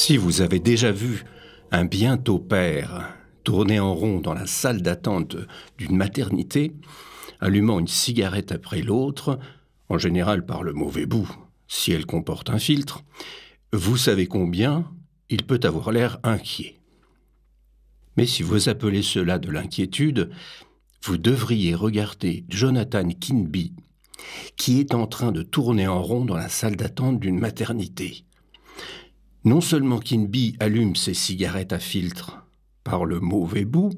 Si vous avez déjà vu un bientôt père tourner en rond dans la salle d'attente d'une maternité, allumant une cigarette après l'autre, en général par le mauvais bout, si elle comporte un filtre, vous savez combien il peut avoir l'air inquiet. Mais si vous appelez cela de l'inquiétude, vous devriez regarder Jonathan Kinby, qui est en train de tourner en rond dans la salle d'attente d'une maternité. Non seulement Kinby allume ses cigarettes à filtre par le mauvais bout,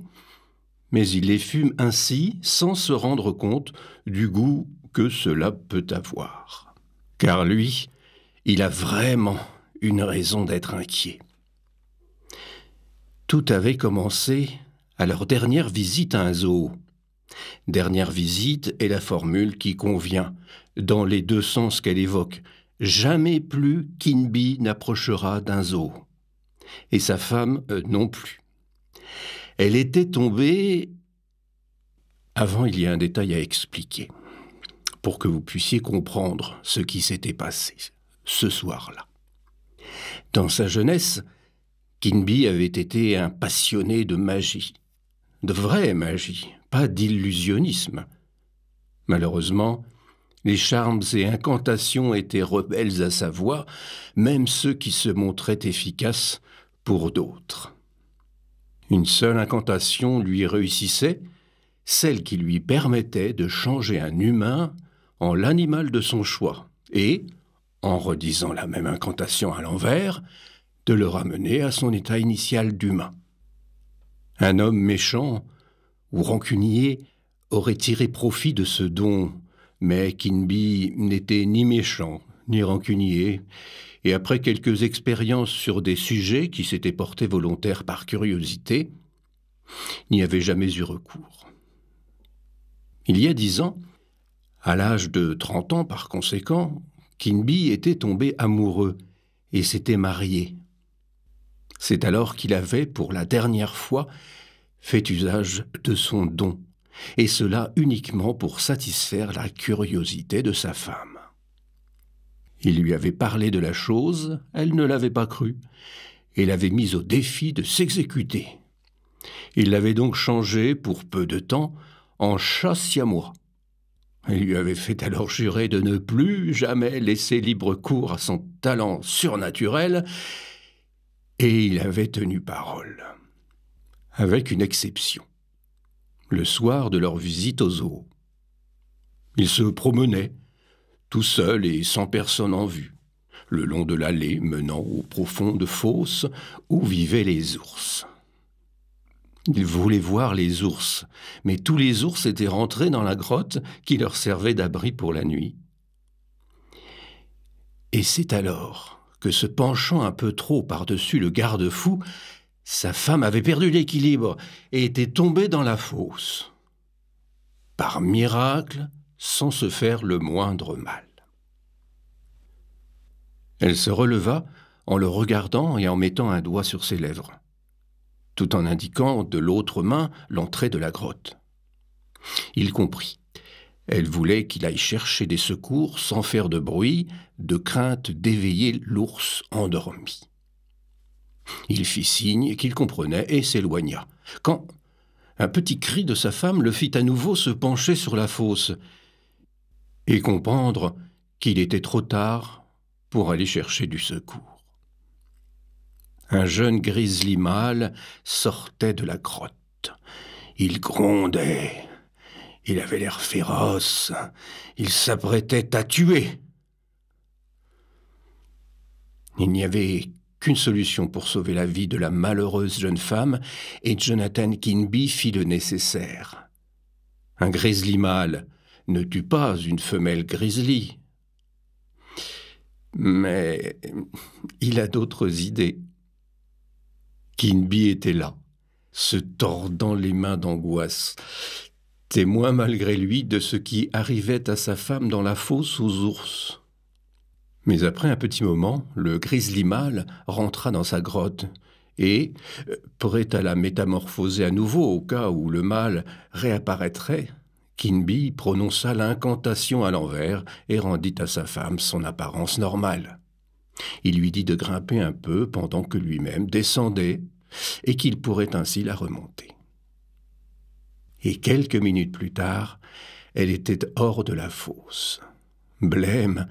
mais il les fume ainsi sans se rendre compte du goût que cela peut avoir. Car lui, il a vraiment une raison d'être inquiet. Tout avait commencé à leur dernière visite à un zoo. Dernière visite est la formule qui convient, dans les deux sens qu'elle évoque. Jamais plus Kinby n'approchera d'un zoo. Et sa femme non plus. Elle était tombée... Avant, il y a un détail à expliquer, pour que vous puissiez comprendre ce qui s'était passé ce soir-là. Dans sa jeunesse, Kinby avait été un passionné de magie. De vraie magie, pas d'illusionnisme. Malheureusement, les charmes et incantations étaient rebelles à sa voix, même ceux qui se montraient efficaces pour d'autres. Une seule incantation lui réussissait, celle qui lui permettait de changer un humain en l'animal de son choix et, en redisant la même incantation à l'envers, de le ramener à son état initial d'humain. Un homme méchant ou rancunier aurait tiré profit de ce don, mais Kinby n'était ni méchant ni rancunier, et après quelques expériences sur des sujets qui s'étaient portés volontaires par curiosité, n'y avait jamais eu recours. Il y a 10 ans, à l'âge de 30 ans par conséquent, Kinby était tombé amoureux et s'était marié. C'est alors qu'il avait, pour la dernière fois, fait usage de son don, et cela uniquement pour satisfaire la curiosité de sa femme. Il lui avait parlé de la chose, elle ne l'avait pas cru, et l'avait mise au défi de s'exécuter. Il l'avait donc changé, pour peu de temps, en chat siamois. Il lui avait fait alors jurer de ne plus jamais laisser libre cours à son talent surnaturel, et il avait tenu parole. Avec une exception. Le soir de leur visite au zoo. Il se promenait, tout seul et sans personne en vue, le long de l'allée menant aux profondes fosses où vivaient les ours. Il voulait voir les ours, mais tous les ours étaient rentrés dans la grotte qui leur servait d'abri pour la nuit. Et c'est alors que, se penchant un peu trop par-dessus le garde-fou, sa femme avait perdu l'équilibre et était tombée dans la fosse. Par miracle, sans se faire le moindre mal. Elle se releva en le regardant et en mettant un doigt sur ses lèvres, tout en indiquant de l'autre main l'entrée de la grotte. Il comprit. Elle voulait qu'il aille chercher des secours sans faire de bruit, de crainte d'éveiller l'ours endormi. Il fit signe qu'il comprenait et s'éloigna, quand un petit cri de sa femme le fit à nouveau se pencher sur la fosse et comprendre qu'il était trop tard pour aller chercher du secours. Un jeune grizzly mâle sortait de la grotte. Il grondait. Il avait l'air féroce. Il s'apprêtait à tuer. Il n'y avait qu'une solution pour sauver la vie de la malheureuse jeune femme, et Jonathan Kinby fit le nécessaire. Un grizzly mâle ne tue pas une femelle grizzly. Mais il a d'autres idées. Kinby était là, se tordant les mains d'angoisse, témoin malgré lui de ce qui arrivait à sa femme dans la fosse aux ours. Mais après un petit moment, le grizzly mâle rentra dans sa grotte et, prêt à la métamorphoser à nouveau au cas où le mâle réapparaîtrait, Kinby prononça l'incantation à l'envers et rendit à sa femme son apparence normale. Il lui dit de grimper un peu pendant que lui-même descendait et qu'il pourrait ainsi la remonter. Et quelques minutes plus tard, elle était hors de la fosse. Blême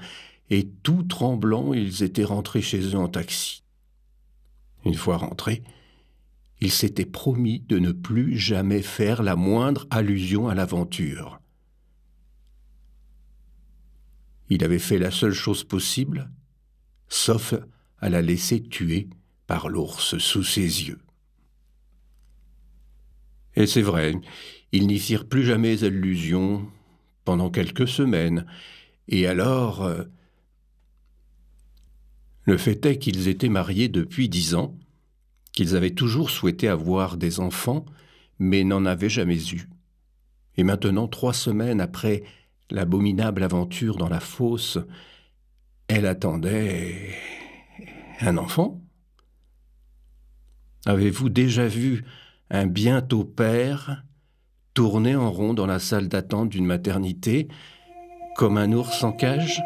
et tout tremblant, ils étaient rentrés chez eux en taxi. Une fois rentrés, ils s'étaient promis de ne plus jamais faire la moindre allusion à l'aventure. Il avait fait la seule chose possible, sauf à la laisser tuer par l'ours sous ses yeux. Et c'est vrai, ils n'y firent plus jamais allusion pendant quelques semaines, et alors, le fait est qu'ils étaient mariés depuis 10 ans, qu'ils avaient toujours souhaité avoir des enfants, mais n'en avaient jamais eu. Et maintenant, 3 semaines après l'abominable aventure dans la fosse, elle attendait un enfant. Avez-vous déjà vu un bientôt père tourner en rond dans la salle d'attente d'une maternité comme un ours en cage ?